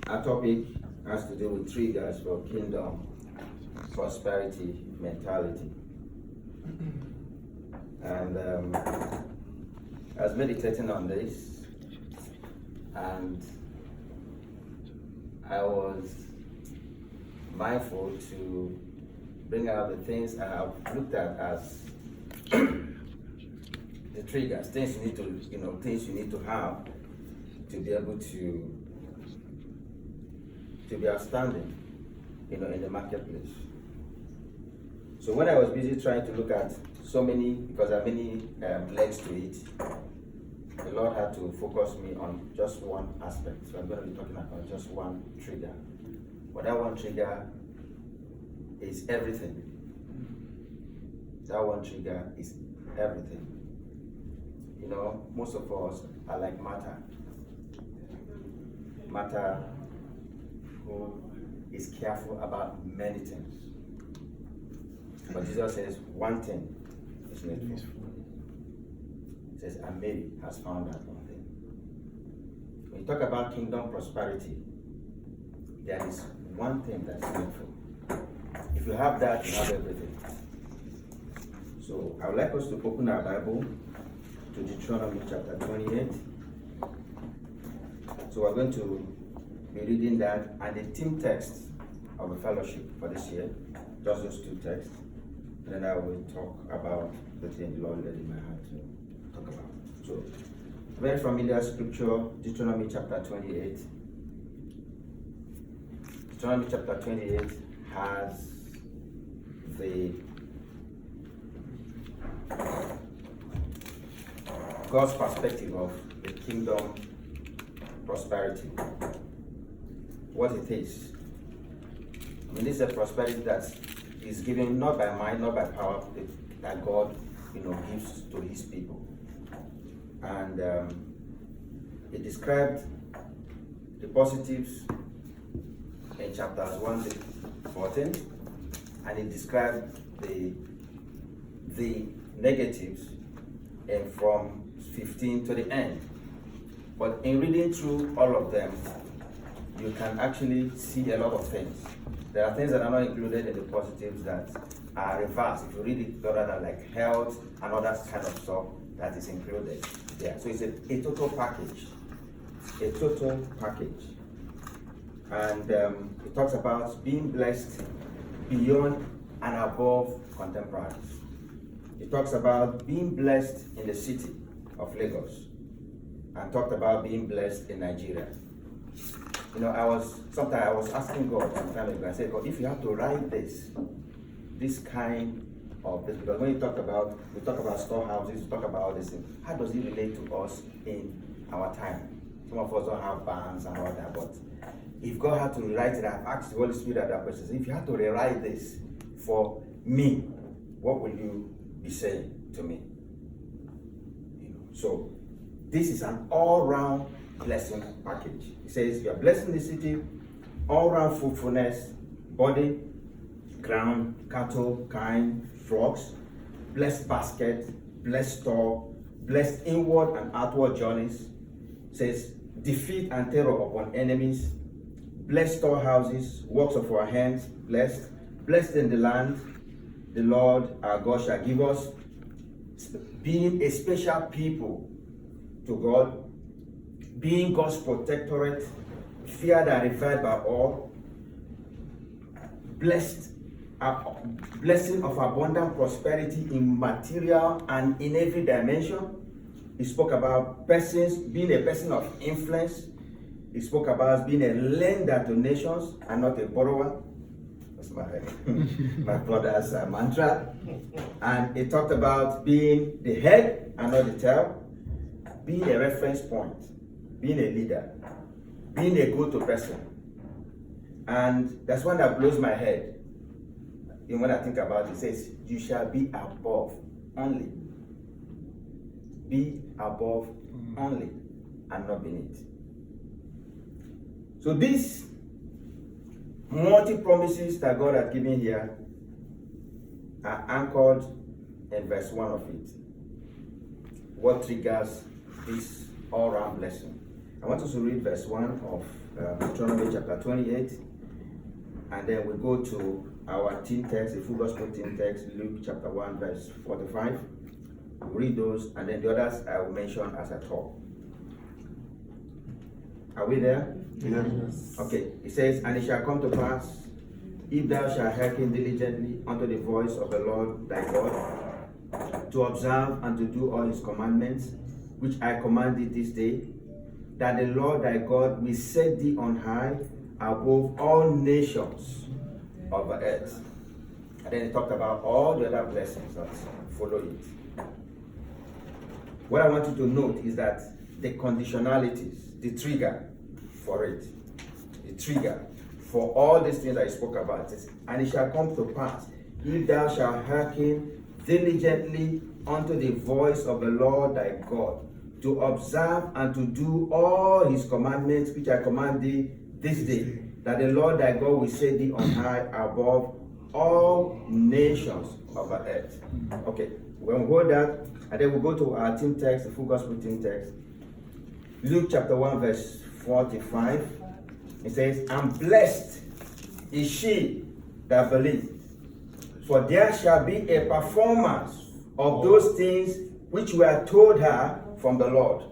Our topic has to do with triggers for kingdom prosperity mentality. And I was meditating on this, and I was mindful to bring out the things I have looked at as the triggers, things you need to, things you need to have to be able to be outstanding, in the marketplace. So when I was busy trying to look at so many, because there are many legs to it, the Lord had to focus me on just one aspect. So I'm going to be talking about just one trigger. But that one trigger is everything. That one trigger is everything. Most of us are like Martha. Martha, who is careful about many things. But Jesus says one thing is needful. He says, and Mary has found that one thing. When you talk about kingdom prosperity, there is one thing that's needful. If you have that, you have everything. So I would like us to open our Bible to Deuteronomy chapter 28. So we're going to be reading that, and the theme text of the fellowship for this year, just those two texts. And then I will talk about the thing the Lord led in my heart to talk about. So, very familiar scripture, Deuteronomy chapter 28. Deuteronomy chapter 28 has the God's perspective of the kingdom prosperity. What it is. This is a prosperity that is given not by might, not by power, that God, gives to His people. And it described the positives in chapters 1 to 14, and it described the negatives and from 15 to the end. But in reading through all of them, you can actually see a lot of things. There are things that are not included in the positives that are reversed. If you read it further, like health and other kind of stuff that is included there. So it's a total package. A total package. And it talks about being blessed beyond and above contemporaries. It talks about being blessed in the city of Lagos, and talked about being blessed in Nigeria. I was asking God some time ago. I said, God, if you have to write this kind of this, because when we talk about storehouses, we talk about this thing. How does it relate to us in our time? Some of us don't have bands and all that, but if God had to rewrite it, I've asked the Holy Spirit at that question. If you had to rewrite this for me, what will you be saying to me? So this is an all-round blessing package. It says you are blessed in the city, all-round fruitfulness, body, ground, cattle, kine, flocks, blessed basket, blessed store, blessed inward and outward journeys. It says defeat and terror upon enemies, blessed storehouses, works of our hands, blessed in the land, the Lord our God shall give us, being a special people to God, being God's protectorate, feared and revered by all, blessing of abundant prosperity in material and in every dimension. He spoke about persons, being a person of influence. He spoke about being a lender to nations and not a borrower. That's my brother's mantra. And he talked about being the head and not the tail, being a reference point, being a leader, being a go-to person. And that's one that blows my head. And when I think about it, it says, you shall be above only. Be above only and not beneath. So these multi-promises that God has given here are anchored in verse 1 of it. What triggers this all-round blessing? I want us to read verse 1 of Deuteronomy chapter 28, and then we go to our theme text, the full gospel theme text, Luke chapter 1, verse 45. We'll read those, and then the others I will mention as I talk. Are we there? Yes. Okay, it says, and it shall come to pass, if thou shalt hearken diligently unto the voice of the Lord thy God, to observe and to do all his commandments, which I command thee this day, that the Lord thy God will set thee on high above all nations of the earth. And then he talked about all the other blessings that follow it. What I want you to note is that the conditionalities, the trigger for it, the trigger for all these things I spoke about is, and it shall come to pass, if thou shalt hearken diligently unto the voice of the Lord thy God, to observe and to do all his commandments which I command thee this day, that the Lord thy God will set thee on high above all nations of the earth. Okay, we'll hold that, and then we'll go to our theme text, the full gospel theme text. Luke chapter 1, verse 45. It says, and blessed is she that believeth, for there shall be a performance of those things which were told her from the Lord.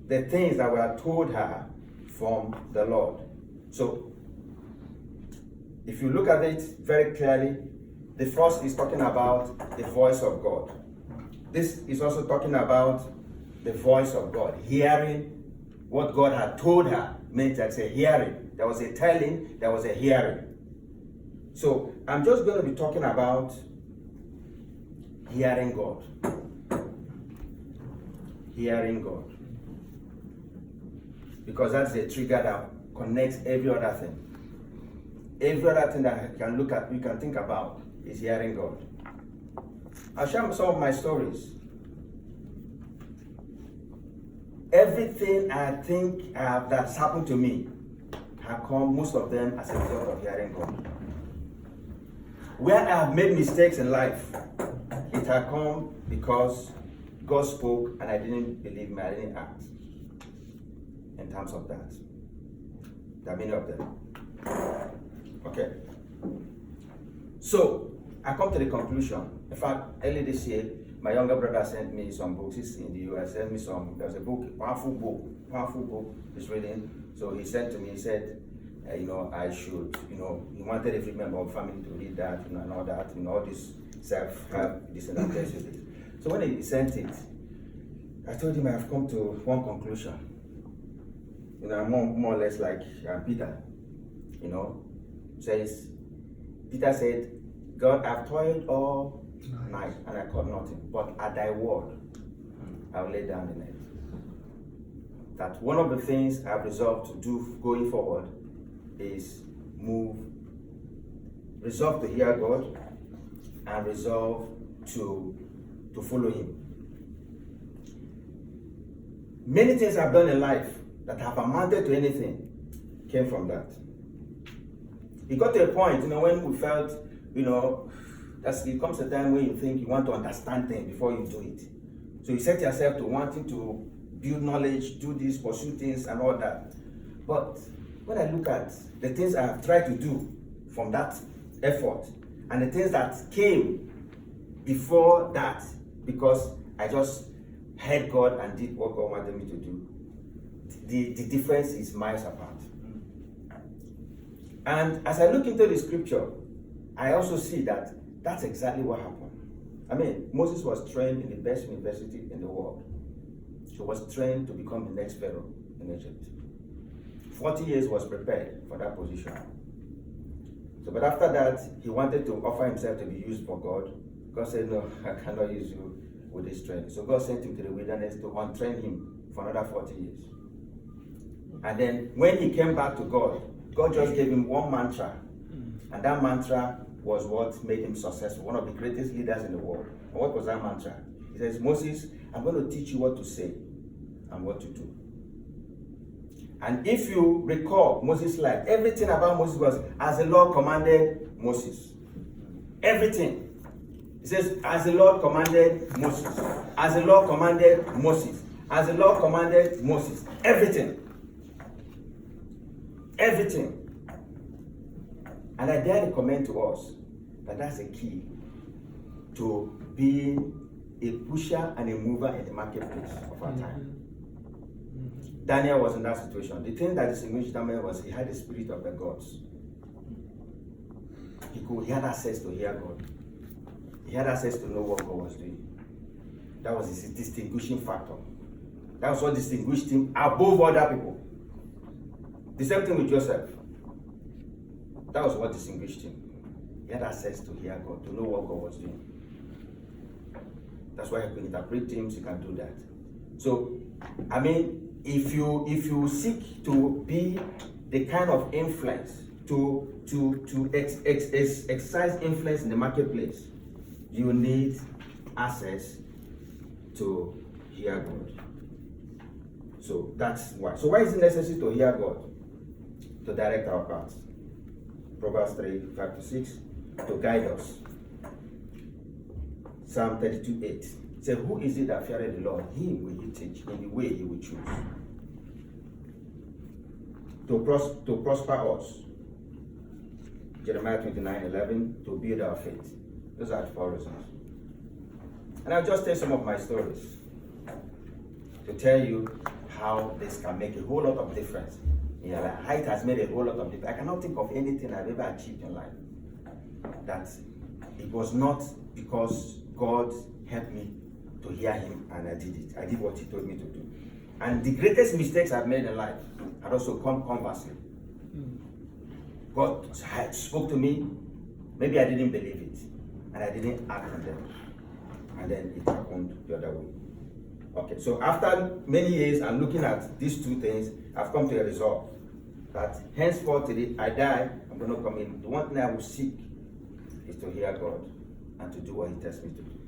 The things that were told her from the Lord. So, if you look at it very clearly, the first is talking about the voice of God. This is also talking about the voice of God, hearing what God had told her. Meant that's a hearing. There was a telling, there was a hearing. So I'm just going to be talking about hearing God. Hearing God. Because that's the trigger that connects every other thing. Every other thing that I can look at, we can think about, is hearing God. I'll share some of my stories. Everything I think that's happened to me have come, most of them, as a result of hearing God. Where I have made mistakes in life, it has come because God spoke and I didn't believe me, I didn't act. In terms of that. There are many of them. Okay. So, I come to the conclusion. In fact, early this year, my younger brother sent me some books. He's in the US, sent me some. There's a book, powerful book he's reading. So he sent to me, he said, I should, he wanted every member of the family to read that, and all that, all this self-help, this and that, this. So when he sent it, I told him I have come to one conclusion. I'm more or less like Peter, says, Peter said, God, I've toiled all night and I caught nothing, but at thy word, I'll lay down the net. That one of the things I've resolved to do going forward is resolve to hear God and resolve to follow him. Many things I've done in life that have amounted to anything came from that. It got to a point, when we felt, it comes a time when you think you want to understand things before you do it. So you set yourself to wanting to build knowledge, do this, pursue things, and all that. But when I look at the things I have tried to do from that effort, and the things that came before that, because I just heard God and did what God wanted me to do, the difference is miles apart. And as I look into the scripture, I also see that that's exactly what happened. Moses was trained in the best university in the world. He was trained to become the next Pharaoh in Egypt. 40 years was prepared for that position. So, but after that, he wanted to offer himself to be used for God. God said, no, I cannot use you with this training. So God sent him to the wilderness to untrain him for another 40 years. And then when he came back to God, God just gave him one mantra. And that mantra was what made him successful, one of the greatest leaders in the world. And what was that mantra? He says, Moses, I'm going to teach you what to say and what to do. And if you recall Moses' life, everything about Moses was as the Lord commanded Moses. Everything. He says, as the Lord commanded Moses. As the Lord commanded Moses. as the Lord commanded Moses. Everything. Everything. And I dare recommend to us that that's a key to being a pusher and a mover in the marketplace of our time. Daniel was in that situation. The thing that distinguished Daniel was he had the spirit of the gods. He had access to hear God. He had access to know what God was doing. That was his distinguishing factor. That was what distinguished him above other people. The same thing with Joseph. That was what distinguished him. He had access to hear God, to know what God was doing. That's why he could interpret dreams, he can do that. So, I mean, if you seek to be the kind of influence, to exercise influence in the marketplace, you need access to hear God. So that's why. So why is it necessary to hear God? To direct our paths. Proverbs 3:5-6, to guide us. Psalm 32:8. Say, who is it that feareth the Lord? Him will he teach in the way he will choose. To prosper us. Jeremiah 29:11, to build our faith. Those are the 4 reasons. And I'll just tell some of my stories to tell you how this can make a whole lot of difference in your life. How it has made a whole lot of difference. I cannot think of anything I've ever achieved in life that it was not because God helped me to hear him and I did it. I did what he told me to do. And the greatest mistakes I've made in life had also come conversely. God had spoke to me, maybe I didn't believe it, and I didn't act on them. And then it happened the other way. Okay, so after many years and looking at these 2 things, I've come to a resolve that henceforth till I die, I'm going to come in. The one thing I will seek is to hear God and to do what he tells me to do.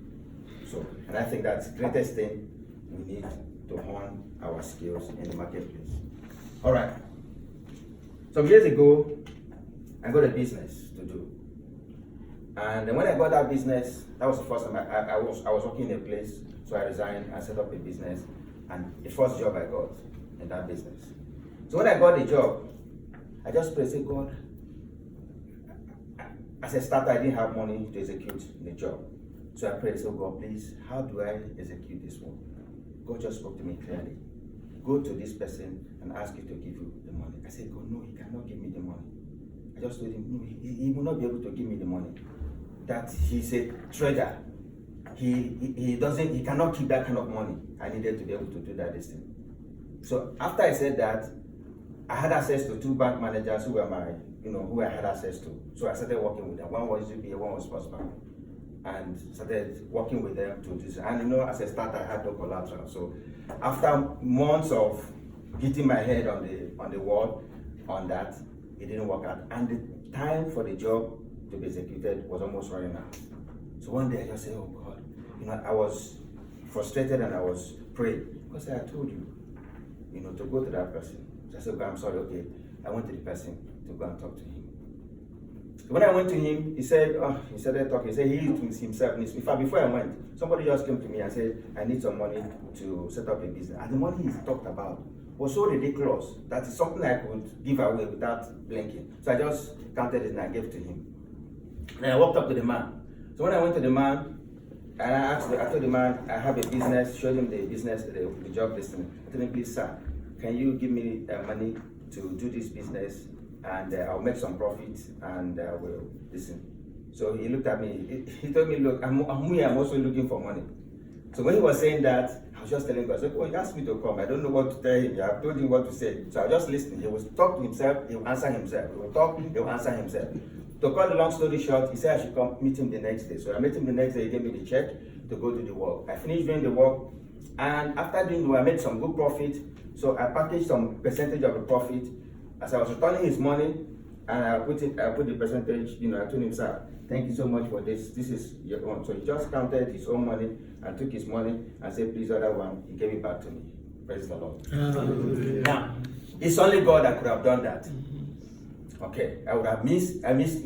So, and I think that's the greatest thing we need to hone our skills in the marketplace. All right. Some years ago, I got a business to do. And then when I got that business, that was the first time I was working in a place. So I resigned and set up a business. And the first job I got in that business. So when I got the job, I just prayed, say, God, as a starter, I didn't have money to execute the job. So I prayed, so God, please, how do I execute this one? God just spoke to me clearly. Go to this person and ask you to give you the money. I said, God, no, he cannot give me the money. I just told him, no, he will not be able to give me the money. That he's a trader. He cannot keep that kind of money. I needed to be able to do that this thing. So after I said that, I had access to 2 bank managers who were who I had access to. So I started working with them. One was UBA, one was First Bank. And started working with them to do this. And as a starter, I had no collateral. So after months of hitting my head on the wall on that, it didn't work out. And the time for the job to be executed was almost running out. So one day I just said, oh God, I was frustrated and I was praying. Because I told you, to go to that person. So I said, okay, I'm sorry, okay. I went to the person to go and talk to him. So when I went to him, he started talking. He said he used himself. In fact, before I went, somebody just came to me and said, I need some money to set up a business. And the money he talked about was so ridiculous that it's something I could give away without blinking. So I just counted it and I gave it to him. And I walked up to the man. So when I went to the man, and I told the man, I have a business, showed him the business, the job listing. I told him, please, sir, can you give me money to do this business? And I'll make some profit and we'll listen. So he looked at me, he told me, look, I'm also looking for money. So when he was saying that, I was just telling God, oh, he asked me to come. I don't know what to tell him. I've told him what to say. So I was just listening. He will talk to himself, he will answer himself. He will talk, he will answer himself. To cut the long story short, he said I should come meet him the next day. So I met him the next day, he gave me the check to go to the work. I finished doing the work, and after doing the work, I made some good profit. So I packaged some percentage of the profit. As I was returning his money, and I put the percentage, I told him, sir, thank you so much for this. This is your own. So he just counted his own money and took his money and said, please, other one. He gave it back to me. Praise the Lord. Now, it's only God that could have done that. Okay, I missed